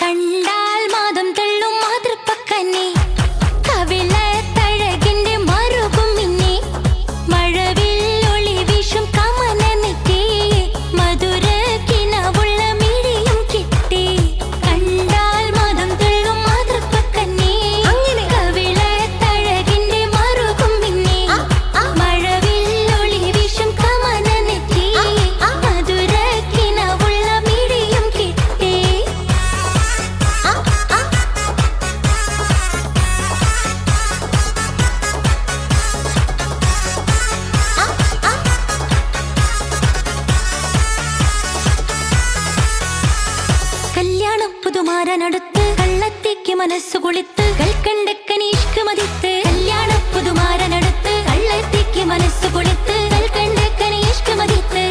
കണ്ടാൽ മാതം തള്ളും മാതൃപ്പക്കന്നെ കവിളത്തഴകിന്റെ മറുകും മിന്നെ മഴവിൽ ഒളി വീശും കമന നെറ്റി മധുര കിനാവുള്ള മിഴിയും കിട്ടി കണ്ടാൽ മാതം തള്ളും മാതൃപ്പക്കന്നെ കവിളത്തഴകിന്റെ മറുകും മിന്നെ മഴവിൽ ഒളി വീശും കമന നെറ്റി മധുര കിനാവുള്ള മിഴിയും കിട്ടി കല്യാണം പുതുമാരനടുത്ത് കള്ളത്തേക്ക് മനസ്സു കുളിത്ത് കൽക്കണ്ടക്കനീഷ്ക് മതിത്ത് കല്യാണം പുതുമാരനടുത്ത് കള്ളത്തേക്ക് മനസ്സു കുളിത്ത് കൽക്കണ്ടക്കനീഷ്ക് മതിത്ത്